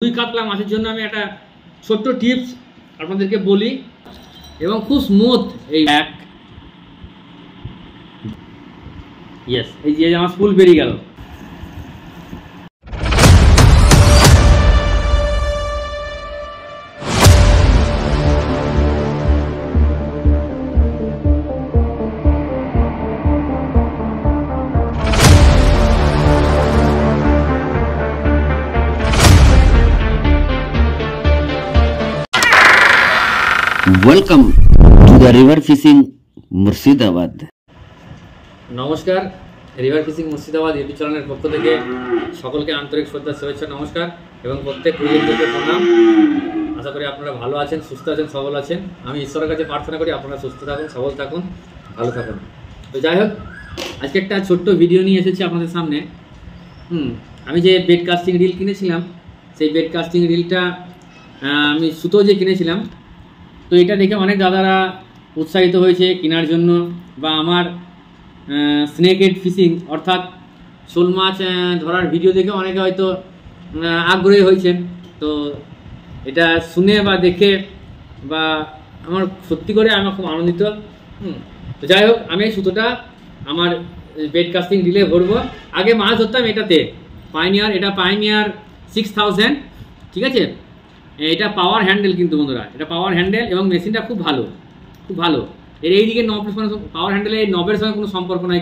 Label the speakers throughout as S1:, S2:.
S1: রুই কাতলা মাছের জন্য আমি একটা ছোট্ট টিপস আপনাদেরকে বলি এবং খুব স্মুথ এই এক ইয়েস এই যে আমার ফুল বেরিয়ে গেল।
S2: Welcome to the river fishing Murshidabad.
S1: নমস্কার, রিভার ফিশিং মুর্শিদাবাদ ইউটিউব চ্যানেলের পক্ষ থেকে সকলকে আন্তরিক শ্রদ্ধা, শুভেচ্ছা, নমস্কার এবং প্রত্যেক গুরুজনকে প্রণাম। আশা করি আপনারা ভালো আছেন, সুস্থ আছেন, সবল আছেন। আমি ঈশ্বরের কাছে প্রার্থনা করি আপনারা সুস্থ থাকুন, সবল থাকুন, ভালো থাকুন। তো যাই হোক, আজকে একটা ছোট্ট ভিডিও নিয়ে এসেছি আপনাদের সামনে। আমি যে বেড কাস্টিং রিল কিনেছিলাম, সেই বেড কাস্টিং রিলটা আমি সুতো যে কিনেছিলাম, তো এটা দেখে অনেক দাদারা উৎসাহিত হয়েছে কেনার জন্য, বা আমার স্নেক হেড ফিশিং অর্থাৎ শোল মাছ ধরার ভিডিও দেখে অনেকে হয়তো আগ্রহী হয়েছেন। তো এটা শুনে বা দেখে বা আমার সত্যি করে আমার খুব আনন্দিত। তো যাই হোক, আমি এই সুতোটা আমার বেড কাস্টিং রিলে ভরবো। আগে মাছ ধরতাম এটাতে, পাইনিয়ার, এটা পাইনিয়ার 6000, ঠিক আছে। এটা পাওয়ার হ্যান্ডেল কিন্তু বন্ধুরা, এটা পাওয়ার হ্যান্ডেল এবং মেশিনটা খুব ভালো, খুব ভালো। এর এইদিকে নবের সঙ্গে, পাওয়ার হ্যান্ডেলের এই নবের সঙ্গে কোনো সম্পর্ক নাই।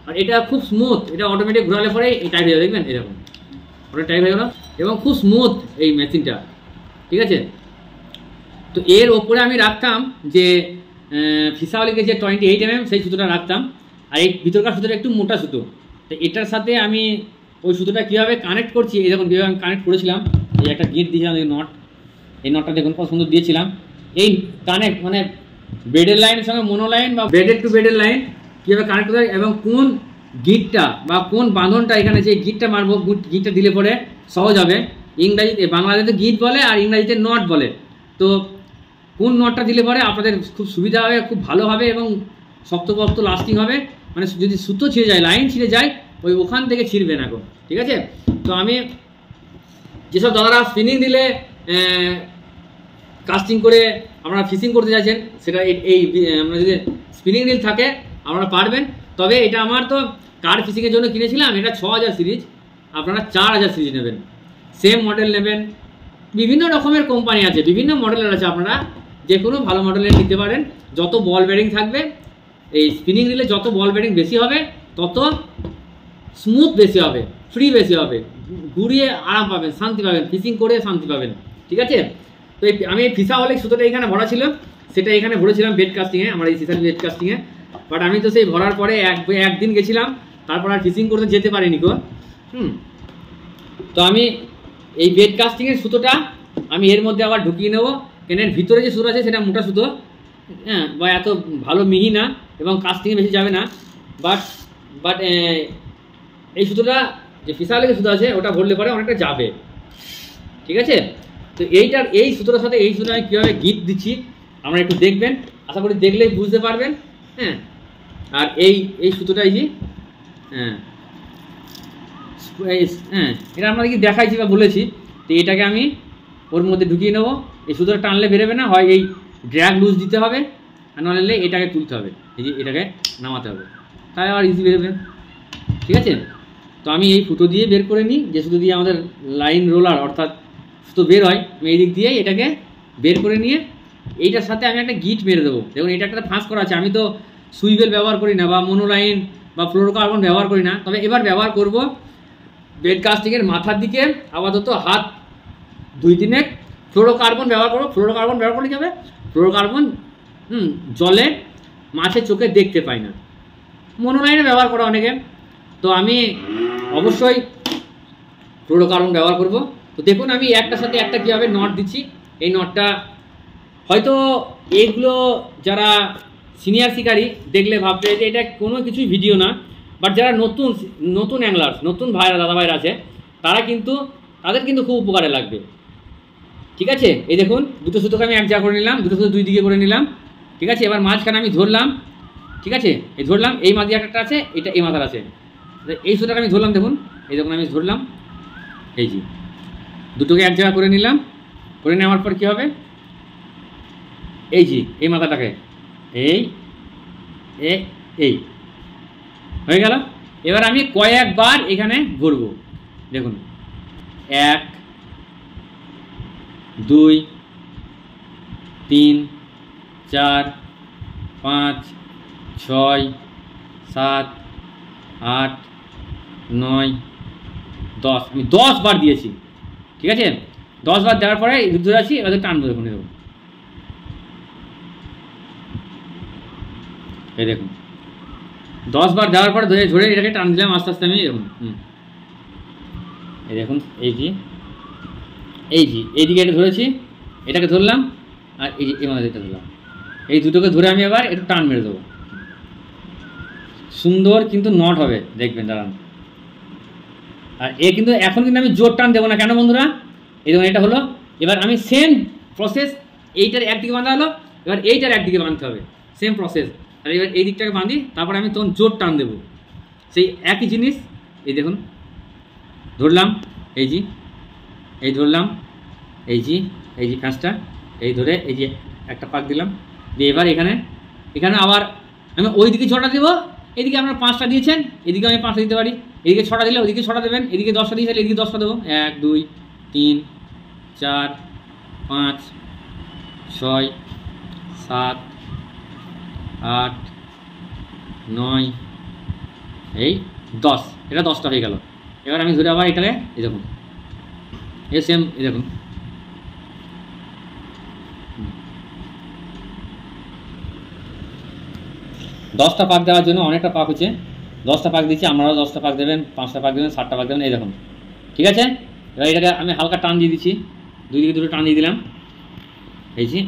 S1: আর এটা খুব স্মুথ, এটা অটোমেটিক ঘোরালে পরে এই টাইট হয়ে যাবে, দেখবেন এরকম ওটা টাইট হয়ে গেল এবং খুব স্মুথ এই মেশিনটা, ঠিক আছে। তো এর ওপরে আমি রাখতাম যে ফিসাওয়ালিকে যে 28mm সেই সুতোটা রাখতাম, আর এই ভিতরকার সুতোটা একটু মোটা সুতো। তো এটার সাথে আমি ওই সুতোটা কীভাবে কানেক্ট করছি, এই দেখুন কীভাবে আমি কানেক্ট করেছিলাম। এই একটা গিট দিয়েছিলাম, এই নট, এই নটটা দেখুন কত সুন্দর দিয়েছিলাম। এই কানেক্ট মানে বেডের লাইনের সঙ্গে মোনো লাইন বা বেডের টু বেডের লাইন কীভাবে কানেক্ট করতে হয় এবং কোন গিটটা বা কোন বাঁধনটা এখানে যে গিটটা মারবো, গিটটা দিলে পরে সহজ হবে। ইংরাজিতে, বাংলাতে গিট বলে আর ইংরাজিতে নট বলে। তো কোন নটটা দিলে পরে আপনাদের খুব সুবিধা হবে, খুব ভালো হবে এবং শক্তপোক্ত লাস্টিং হবে। মানে যদি সুতো ছিঁড়ে যায়, লাইন ছিঁড়ে যায়, ওখান থেকে ছিঁড়বে না গো, ঠিক আছে। তো আমি যেসব দাদারা স্পিনিং দিলে কাস্টিং করে আপনারা ফিশিং করতে চাইছেন, সেটা এই আমরা যদি স্পিনিং রিল থাকে আপনারা পারবেন। তবে এটা আমার তো কার ফিশিংয়ের জন্য কিনেছিলাম, এটা 6000 সিরিজ, আপনারা 4000 সিরিজ নেবেন, সেম মডেল নেবেন। বিভিন্ন রকমের কোম্পানি আছে, বিভিন্ন মডেলের আছে, আপনারা যে কোনো ভালো মডেলের নিতে পারেন। যত বল বেরিং থাকবে, এই স্পিনিং রিলে যত বল বেরিং বেশি হবে, তত স্মুথ বেশি হবে, ফ্রি বেশি হবে, ঘুরিয়ে আরাম পাবেন, শান্তি পাবেন, ফিশিং করে শান্তি পাবেন, ঠিক আছে। তো আমি এই ফিসাওয়ালিক সুতোটা এখানে ভরা ছিল, সেটা এখানে ভরেছিলাম বেড কাস্টিংয়ে, আমার এই সিসার বেড কাস্টিংয়ে। বাট আমি তো সেই ভরার পরে একদিন গেছিলাম, তারপর আর ফিশিং করতে যেতে পারিনি গো। তো আমি এই বেড কাস্টিংয়ের সুতোটা আমি এর মধ্যে আবার ঢুকিয়ে নেবো, কেন এর ভিতরে যে সুতো আছে সেটা মোটা সুতো, হ্যাঁ, বা এত ভালো মিহি না এবং কাস্টিংয়ে বেশি যাবে না। বাট এই সুতোটা যে ফিসাওয়ালিকের সুতো আছে ওটা ভরলে পরে অনেকটা যাবে, ঠিক আছে। তো এই সুতোটার সাথে এই সুতো আমি কীভাবে গিট দিচ্ছি আপনারা একটু দেখবেন, আশা করি দেখলেই বুঝতে পারবেন। হ্যাঁ, আর এই সুতোটা এই যে এটা আপনাদেরকে দেখাইছি বা বলেছি। তো এটাকে আমি ওর মধ্যে ঢুকিয়ে নেবো। এই সুতোটা টানলে বেরোবে না, হয় এই ড্র্যাগ লুজ দিতে হবে, আর নাহলে এটাকে তুলতে হবে, এই যে এটাকে নামাতে হবে, তাহলে আবার ইজি বেরোবে, ঠিক আছে। তো আমি এই সুতো দিয়ে বের করে নিই, যে সুতো দিয়ে আমাদের লাইন রোলার অর্থাৎ সুতো বের হয়, আমি এই দিক দিয়ে এটাকে বের করে নিয়ে এইটার সাথে আমি একটা গিট মেরে দেবো। দেখুন এটা একটা ফাঁস করা আছে, আমি তো সুইবেল ব্যবহার করি না বা মোনোলাইন বা ফ্লোরোকার্বন ব্যবহার করি না। তবে এবার ব্যবহার করব বেড কাস্টিংয়ের মাথার দিকে আপাতত হাত 2-3 ফ্লোরোকার্বন ব্যবহার করবো। ফ্লোরোকার্বন ব্যবহার করলে যাবে, ফ্লোরোকার্বন জলে মাছের চোখে দেখতে পাই না, মোনোলাইনে ব্যবহার করে অনেকে। তো আমি অবশ্যই ফ্লোরোকার্বন ব্যবহার করব। তো দেখুন আমি একটার সাথে একটা কীভাবে নট দিচ্ছি। এই নটটা হয়তো এইগুলো যারা সিনিয়র শিকারি দেখলে ভাববে যে এটা কোনো কিছুই ভিডিও না, বাট যারা নতুন অ্যাংলার্স, নতুন ভাইরা, দাদা ভাইরা আছে, তাদের কিন্তু খুব উপকারে লাগবে, ঠিক আছে। এই দেখুন দুটো সুতোকে আমি এক জায়গা করে নিলাম, দুটো সুতো দুই দিকে করে নিলাম, ঠিক আছে। এবার মাঝখানে আমি ধরলাম, ঠিক আছে, এই ধরলাম, এই মাঝে একটা আছে, এটা এই মাথার আছে, এই সুতোটাকে আমি ধরলাম, দেখুন এই দেখুন আমি ধরলাম, এই যে দুটোকে এক জায়গা করে নিলাম, করে নেওয়ার পর কী হবে, এই যে এই মাথাটাকে এই এই হয়ে গেল। এবার আমি কয়েকবার এখানে ঘুরবো, দেখুন 1 2 3 4 5 6 7 8 9 10, আমি 10 বার দিয়েছি, ঠিক আছে। 10 বার দেওয়ার পরে ধরে আছি, এবার টানবো, দেখুন এই দেখুন 10 বার দেওয়ার পরে ধরে এটাকে টান দিলাম আস্তে আস্তে, আমি দেখুন এই দেখুন এইদিকে এটা ধরেছি, এটাকে ধরলাম, আর এই যে এই মাথাটা ধরলাম, এই দুটোকে ধরে আমি এবার একটু টান মেরে দেবো, সুন্দর কিন্তু নট হবে, দেখবেন দাঁড়ান। আর কিন্তু এখন কিন্তু আমি জোর টান দেবো না, কেন বন্ধুরা, এই দেখুন এটা হলো। এবার আমি সেম প্রসেস, এইটার একদিকে বাঁধা হলো, এবার এইটার একদিকে বাঁধতে হবে, সেম প্রসেস। আর এবার এই দিকটাকে বাঁধি, তারপরে আমি তখন জোর টান দেবো, সেই একই জিনিস। এই দেখুন ধরলাম, এই ধরলাম, এই যে ফ্যাঁসটা, এই ধরে এই যে একটা পাক দিলাম, দিয়ে এবার এখানে আবার আমি ওই দিকে 6টা দেবো, এদিকে আপনারা 5টা দিয়েছেন, এদিকে আমি 5টা দিতে পারি, এদিকে 6টা দিলে ওইদিকে 6টা দেবেন, এদিকে 10টা দিয়েছেন, এদিকে 10টা দেবো। 1 2 3 4 5 6 7 8 9 এই 10, এটা 10টা হয়ে গেল। এবার আমি ধরে আবার এটাকে এই দেখুন সেম, এই দেখুন 10টা পাক দেওয়ার জন্য অনেকটা পাক হচ্ছে, 10টা পাক দিচ্ছি, আপনারাও 10টা পাক দেবেন, 5টা পাক দেবেন, 7টা পাক দেবেন, এই দেখুন, ঠিক আছে। এবার এটাকে আমি হালকা টান দিয়ে দিচ্ছি, দুই দিকে দুটো টান দিয়ে দিলাম, এই যে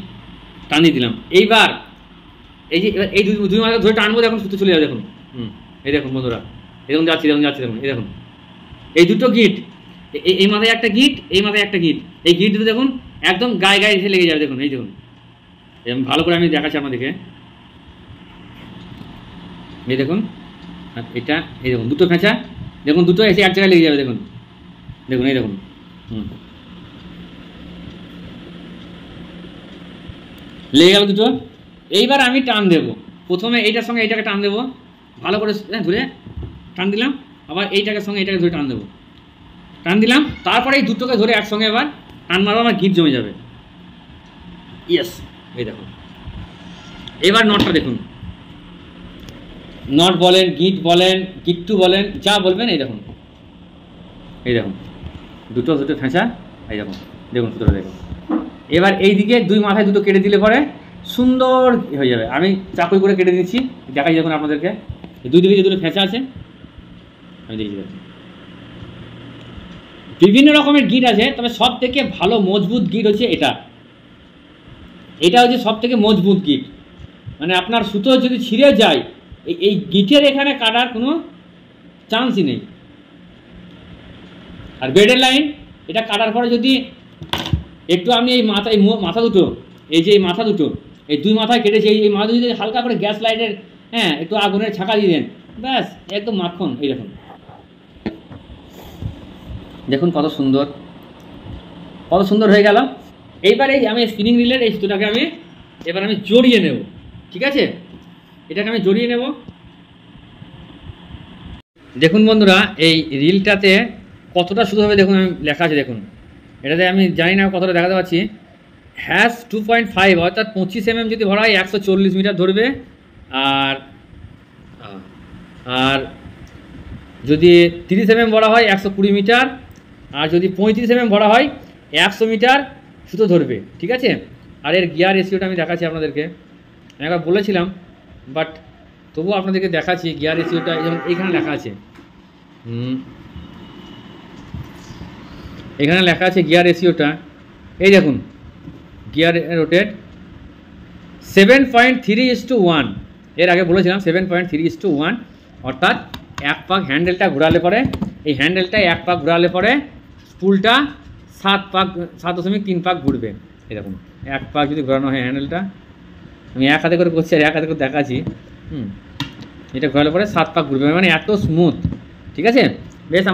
S1: টান দিয়ে দিলাম। এইবার এই যে এই দুই মাথা ধরে টানবো, দেখুন সুতো চলে যাবে, দেখুন এই দেখুন বন্ধুরা, এরকম যাচ্ছি দেখুন, দেখুন এই দেখুন এই দুটো গিট, এই মাথায় একটা গিট, এই মাথায় একটা গিট, এই গিট দুটো দেখুন একদম গায়ে এসে লেগে যাবে, দেখুন এই দেখুন, ভালো করে আমি দেখাচ্ছি আপনাদেরকে, এই দেখুন। আর এটা এই দেখুন দুটো ফেঁচা, দেখুন দুটো এসে এক জায়গায় লেগে যাবে, দেখুন এই দেখুন লেগে গেল দুটো। এইবার আমি টান দেবো, প্রথমে এইটার সঙ্গে এইটাকে টান দেবো, ভালো করে ধরে টান দিলাম, আবার এইটাকে সঙ্গে এইটাকে ধরে টান দেবো, টান দিলাম, তারপরে এই দুটোকে ধরে একসঙ্গে এবার টান মারবো, আমার গিট জমে যাবে। ইয়েস, এই দেখুন। এবার নটটা দেখুন, নট বলেন, গিট বলেন, গিট্টু বলেন, যা বলবেন, এই দেখুন দুটো ফেঁচা, এই দেখুন সুতোটা দেখুন। এবার এই দিকে দুই মাথায় দুটো কেটে দিলে পরে সুন্দর হয়ে যাবে। আমি চাকুই করে কেটে দিচ্ছি, দেখাই দেখুন আপনাদেরকে, দুই দিকে যে দুটো ফেঁচা আছে, আমি দেখি বিভিন্ন রকমের গিট আছে, তবে সব থেকে ভালো মজবুত গিট হচ্ছে এটা হচ্ছে সব থেকে মজবুত গিট। মানে আপনার সুতো যদি ছিঁড়ে যায়, এই গিটের এখানে কাটার কোনো চান্সই নেই। আর বেডের লাইন, এটা কাটার পরে যদি একটু আপনি এই মাথা দুটো, এই যে এই মাথা দুটো, এই দুই মাথায় কেটেছে, এই মাথা যদি হালকা করে গ্যাস লাইটের একটু আগুনের ছাকা দিয়ে দেন, ব্যাস একদম মাখন। এই দেখুন কত সুন্দর হয়ে গেল। এইবার এই আমি স্পিনিং রিলের এই সুতোটাকে এবার আমি জড়িয়ে নেব, ঠিক আছে, এটাকে আমি জড়িয়ে নেব। দেখুন বন্ধুরা, এই রিলটাতে কতটা সুতো হবে দেখুন, আমি লেখা আছে দেখুন, এটাতে আমি জানি না কতটা দেখাতে পারছি, হ্যাশ 2.5, অর্থাৎ 25 mm যদি ভরা হয় 140 মিটার ধরবে, আর যদি 30 mm ভরা হয় 120 মিটার, আর যদি 35 mm ভরা হয় 100 মিটার সুতো ধরবে, ঠিক আছে। আর এর গিয়ার রেশিওটা আমি দেখাচ্ছি আপনাদেরকে, আমি একবার বলেছিলাম, বাট তবুও আপনাদেরকে দেখাচ্ছি গিয়ার রেশিওটা, যেমন এইখানে লেখা আছে, এখানে লেখা আছে গিয়ার রেশিওটা, এই দেখুন গিয়ার রোটেট 7.3:1, এর আগে বলেছিলাম 7.3:1, অর্থাৎ এক পাক হ্যান্ডেলটা ঘোরালে পরে, এই হ্যান্ডেলটা এক পাক ঘোরালে পরে স্পুলটা 7.3 পাক ঘুরবে। এই দেখুন এক পাক যদি ঘোরানো হয় হ্যান্ডেলটা, আমি এক হাতে করে করছি আর এক হাতে করে দেখাচ্ছি, এটা ঘোরালে পরে 7 পাক ঘুরবে, মানে এত স্মুথ, ঠিক আছে। বেশ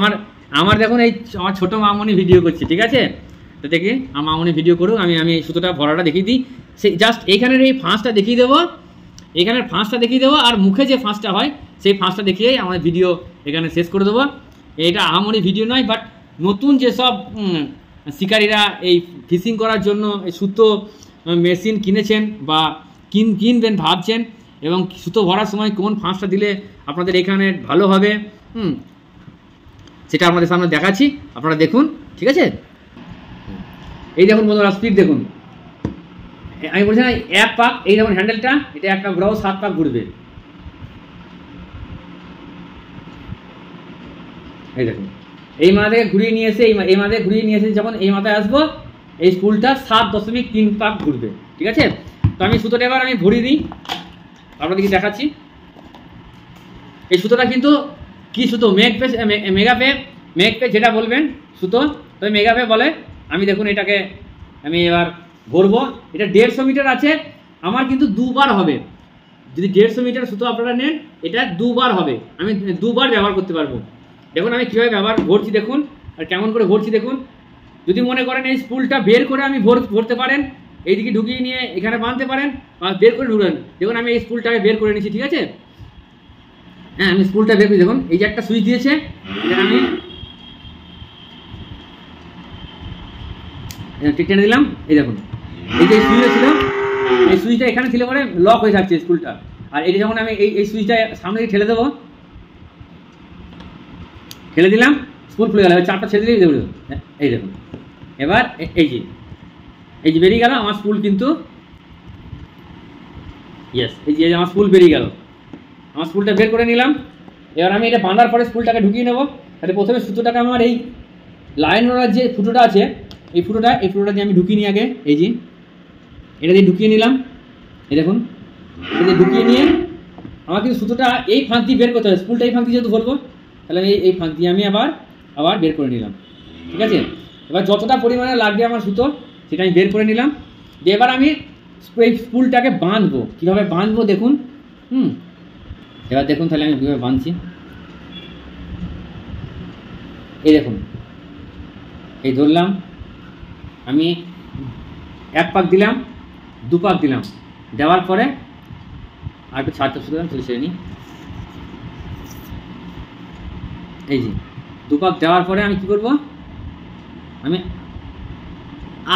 S1: আমার দেখুন এই আমার ছোটো মামনি ভিডিও করছি, ঠিক আছে। তো দেখি আমার মামনি ভিডিও করুক, আমি এই সুতোটা ভরাটা দেখিয়ে দিই। সেই জাস্ট এইখানের এই ফাঁসটা দেখিয়ে দেবো, এখানের ফাঁসটা দেখিয়ে দেবো, আর মুখে যে ফাঁসটা হয় সেই ফাঁসটা দেখিয়েই আমার ভিডিও এখানে শেষ করে দেবো। এটা আহামরি ভিডিও নয়, বাট নতুন যেসব শিকারীরা এই ফিশিং করার জন্য এই সুতো মেশিন কিনেছেন বা কিনবেন ভাবছেন, এবং সুতো ভরার সময় কোন ফাঁসটা দিলে আপনাদের এখানে ভালো হবে, সেটা আপনাদের সামনে দেখাচ্ছি, আপনারা দেখুন। ঠিক আছে, এই দেখুন বন্ধুরা, স্পিড দেখুন। আমি বলছি না, 1 পাক, এই দেখুন হ্যান্ডেলটা, এটা 1 পাক ঘোরাও 7 পাক ঘুরবে। এই দেখুন, এই মাথা থেকে ঘুরিয়ে নিয়ে এসে এই মাথায় ঘুরিয়ে নিয়ে এসে যখন এই মাথায় আসবো, এই স্পুলটা 7.3 পাক ঘুরবে। ঠিক আছে, তো আমি সুতোটা এবার আমি ভরিয়ে দিই, আপনাদেরকে দেখাচ্ছি। এই সুতোটা কিন্তু কি সুতো, মেগাপে যেটা বলবেন সুতো, তবে মেগাপে বলে। আমি দেখুন এটাকে আমি এবার ভরবো। এটা 150 মিটার আছে, আমার কিন্তু 2 বার হবে। যদি 150 মিটার সুতো আপনারা নেন, এটা 2 বার হবে, আমি 2 বার ব্যবহার করতে পারবো। দেখুন আমি কীভাবে ভরছি দেখুন, আর কেমন করে ভরছি দেখুন। যদি মনে করেন এই স্পুলটা বের করে আমি ভরতে পারেন, এইদিকে ঢুকিয়ে নিয়ে এখানে বাঁধতে পারেন, বা বের করে ঢুকান। দেখুন আমি এই স্পুলটাকে বের করে নিচ্ছি। ঠিক আছে, হ্যাঁ আমি স্পুলটা বের করি। দেখুন এই যে একটা সুইচ দিয়েছে, এটা আমি ঠিক টেনে দিলাম। এই দেখুন, এই যে সুইচটা ছিল, এই সুইচটা এখানে ছিল পরে লক হয়ে যাচ্ছে স্পুলটা। আর এটা যখন আমি এই সুইচটা সামনে দিয়ে ঠেলে দেবো, ঠেলে দিলাম, স্পুল খুলে গেল। এবার চাপটা ছেড়ে দিলেই দেবো। এই দেখুন, এবার এই যে বেরিয়ে গেল আমার স্পুল, কিন্তু ইয়েস, এই যে আমার স্পুল বেরিয়ে গেল। আমার স্পুলটা বের করে নিলাম। এবার আমি এটা বাঁধার পরে স্পুলটাকে ঢুকিয়ে নেবো। তাহলে প্রথমে সুতোটাকে আমার এই লাইন ওনার যে ফুটোটা আছে, এই ফুটোটা দিয়ে আমি ঢুকিয়ে নিই আগে। এই যে এটা দিয়ে ঢুকিয়ে নিলাম। এই দেখুন, এটা দিয়ে ঢুকিয়ে নিয়ে আমার কিন্তু সুতোটা এই ফাঁক দিয়ে বের করতে হবে। স্পুলটা এই ফাঁক দিয়ে যেহেতু ভরবো, তাহলে এই ফাঁক দিয়ে আমি আবার বের করে নিলাম। ঠিক আছে, এবার যতটা পরিমাণে লাগবে আমার সুতো, সেটা আমি বের করে নিলাম। দিয়ে এবার আমি এই স্পুলটাকে বাঁধবো। কীভাবে বাঁধবো দেখুন। এবার দেখুন তাহলে আমি কীভাবে বাঁধছি। এই দেখুন, এই ধরলাম, আমি 1 পাক দিলাম, 2 পাক দিলাম, দেওয়ার পরে আর একটু ছাড়তে শুরু করলাম, ছেড়ে নিই। এই যে 2 পাক দেওয়ার পরে আমি কি করব, আমি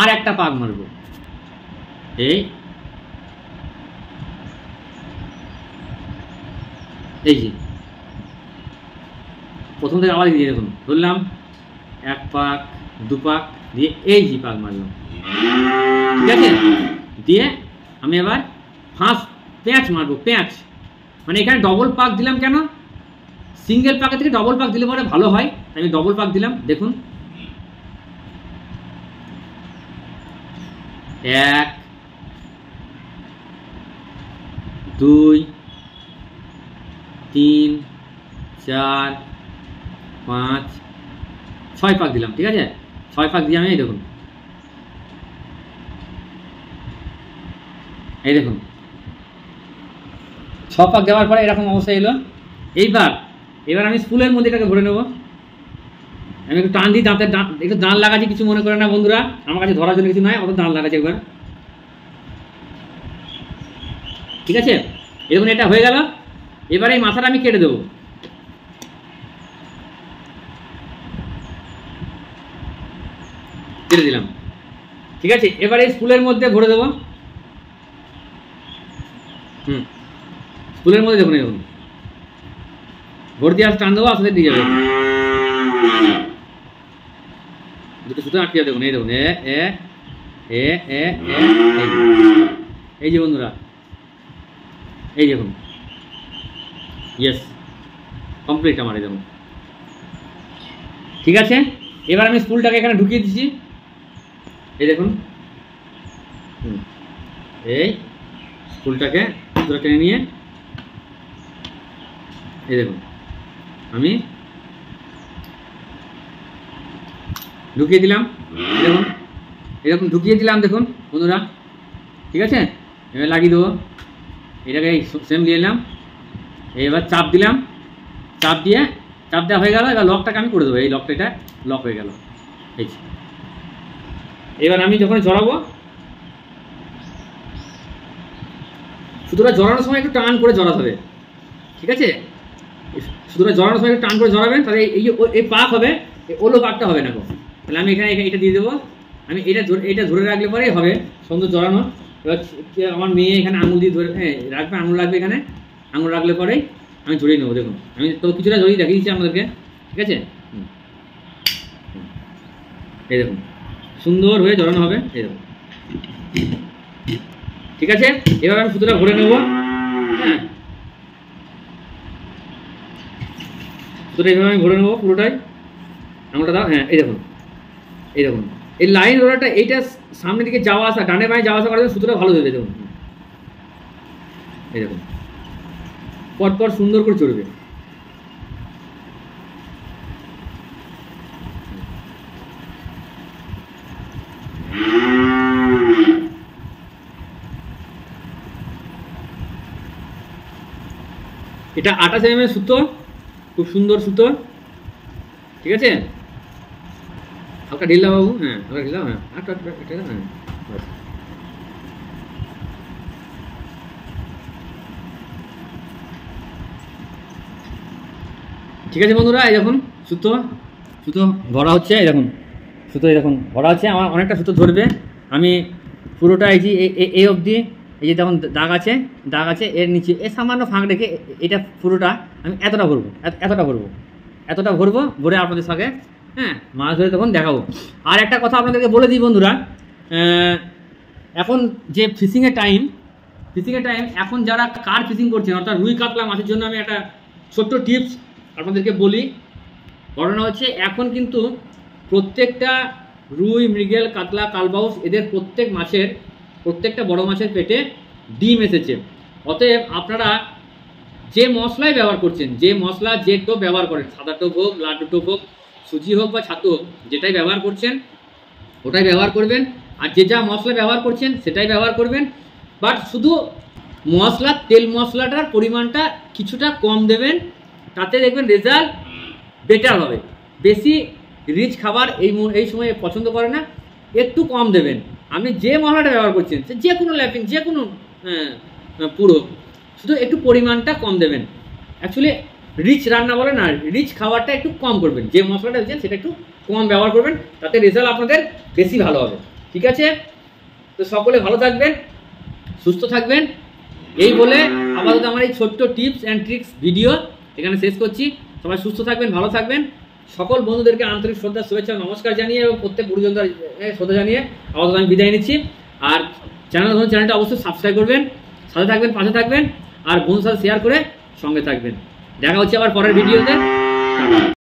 S1: আর একটা পাক মারবো। এই যে প্রথম থেকে আবার দিয়ে দেখুন, ধরলাম 1 পাক 2 পাক দিয়ে এই যে পাক মারলাম। ঠিক আছে, দিয়ে আমি এবার প্যাঁচ মারবো। প্যাঁচ মানে এখানে ডবল পাক দিলাম কেন, সিঙ্গেল পাকের থেকে ডবল পাক দিলে পরে ভালো হয়, আমি ডবল পাক দিলাম। দেখুন 1 2 3 4 5 6 পাক দিলাম। ঠিক আছে, 6 পাক দিয়ে আমি এই দেখুন, এই দেখুন 6 পাক দেওয়ার পরে এরকম অবস্থা এলো। এবার আমি স্পুলের মধ্যে এটাকে ভরে নেব। আমি একটু টান দিই, একটু দাঁত লাগাচ্ছি, কিছু মনে করে না বন্ধুরা, আমার কাছে ধরার জন্য কিছু নয়, অত দাঁত লাগাচ্ছি একবার। ঠিক আছে, এরকম এটা হয়ে গেল। এবার এই মাথাটা আমি কেটে দেবো। কেটে দিলাম। ঠিক আছে, এবার এই স্পুলের মধ্যে ভরে দেবো। স্পুলের মধ্যে দেখুন, এরকম ভোর দিয়ে টান দেবো, আসলে দিয়ে যাবে। দুটো সুতো আটকে যাবে। দেখুন এই দেখুন, এই যে বন্ধুরা, এই দেখুন, ইয়েস কমপ্লিট আমার। এই দেখুন, ঠিক আছে, এবার আমি স্পুলটাকে এখানে ঢুকিয়ে দিচ্ছি। এই দেখুন, এই স্পুলটাকে টেনে নিয়ে এই দেখুন আমি ঢুকিয়ে দিলাম। দেখুন এরকম ঢুকিয়ে দিলাম, দেখুন বন্ধুরা। ঠিক আছে, এবার লাগিয়ে দেবো। এটাকে সেম দিয়ে নিলাম, এবার চাপ দিলাম। চাপ দেওয়া হয়ে গেল। এবার লকটাকে আমি করে দেবো। এই লকটা, এটা লক হয়ে গেল। এই এবার আমি যখন জড়াবো, সুতরাং জড়ানোর সময় একটু টান করে জড়াতে হবে, ঠিক আছে? সুতরাং জড়ানোর সময় একটু টান করে জড়াবেন, তাহলে এই পাক হবে, এই ওলো পাকটা হবে না। তাহলে আমি এখানে এটা দিয়ে দেবো, আমি এটা ধরে রাখলে পরেই হবে সুন্দর জড়ানো। এবার আমার মেয়ে এখানে আঙুল দিয়ে ধরে রাখবে, আঙুল রাখবে এখানে, আঙুল রাখলে পরেই আমি জড়িয়ে নেবো। দেখুন আমি তো কিছুটা জড়িয়ে দেখিয়ে দিচ্ছি আপনাদেরকে, ঠিক আছে? এই দেখুন সুন্দর হয়ে জড়ানো হবে, এই দেখুন, ঠিক আছে? এবার আমি সুতোটা ভরে নেবো, হ্যাঁ, সুতোটা এইভাবে আমি ভরে নেবো পুরোটাই। আঙুলটা দাও, হ্যাঁ, এই দেখুন, এই দেখুন এই লাইন রোলারটা এইটা সামনের দিকে যাওয়া আসা, ডানে বাঁয়ে যাওয়া আসা করার জন্য সুতোটা ভালো দেবে। দেখুন এই দেখুন পরপর সুন্দর করে চড়বে। এটা 28 mm সুতো, খুব সুন্দর সুতো, ঠিক আছে? হালকা ঢিল দাও বাবু, হ্যাঁ হালকা ঢিল দাও, হ্যাঁ এটা হ্যাঁ, ঠিক আছে বন্ধুরা। এই দেখুন সুতো ভরা হচ্ছে, এই দেখুন সুতো, এই দেখুন ভরা হচ্ছে। আমার অনেকটা সুতো ধরবে, আমি পুরোটা এই যে এই অবধি, এই যে দেখুন দাগ আছে, এর নিচে এর সামান্য ফাঁক রেখে এটা পুরোটা আমি এতটা ভরবো, ভরে আপনাদের সঙ্গে, হ্যাঁ, মাছ ধরে তখন দেখাবো। আর একটা কথা আপনাদেরকে বলে দিই বন্ধুরা, এখন যে ফিশিংয়ের টাইম, এখন যারা কার ফিশিং করছেন, অর্থাৎ রুই কাতলা মাছের জন্য আমি একটা ছোট্ট টিপস আপনাদেরকে বলি। ঘটনা হচ্ছে এখন কিন্তু প্রত্যেকটা রুই, মৃগেল, কাতলা, কালবাউস এদের প্রত্যেকটা বড় মাছের পেটে ডিম এসেছে। অতএব আপনারা যে মশলাই ব্যবহার করছেন, যে মশলা যে টোপ ব্যবহার করেন, সাদা টোপ হোক, লাড্ডু টোপ হোক, সুজি হোক বা ছাতু হোক, যেটাই ব্যবহার করছেন ওটাই ব্যবহার করবেন। আর যে যা মশলা ব্যবহার করছেন সেটাই ব্যবহার করবেন। বাট শুধু তেল মশলাটার পরিমাণটা কিছুটা কম দেবেন, তাতে দেখবেন রেজাল্ট বেটার হবে। বেশি রিচ খাবার এই সময়ে পছন্দ করে না, একটু কম দেবেন। আপনি যে মশলাটা ব্যবহার করছেন, যে কোনো ল্যাপিং, যে কোনো পুরো, শুধু একটু পরিমাণটা কম দেবেন। অ্যাকচুয়ালি রিচ রান্না বলে না, রিচ খাবারটা একটু কম করবেন, যে মশলাটা দিচ্ছেন সেটা একটু কম ব্যবহার করবেন, তাতে রেজাল্ট আপনাদের বেশি ভালো হবে, ঠিক আছে? তো সকলে ভালো থাকবেন, সুস্থ থাকবেন, এই বলে আপাতত আমার এই ছোট্ট টিপস অ্যান্ড ট্রিক্স ভিডিও এখানে শেষ করছি। সবাই সুস্থ থাকবেন, ভালো থাকবেন। সকল বন্ধুদেরকে আন্তরিক শ্রদ্ধা, শুভেচ্ছা, নমস্কার জানিয়ে এবং প্রত্যেক গুরুজনদের শ্রদ্ধা জানিয়ে আপাতত আমি বিদায় নিচ্ছি। আর চ্যানেলটা অবশ্যই সাবস্ক্রাইব করবেন, সাথে থাকবেন, পাশে থাকবেন, আর বন্ধুর সাথে শেয়ার করে সঙ্গে থাকবেন। দেখা হচ্ছে আবার পরের ভিডিওতে।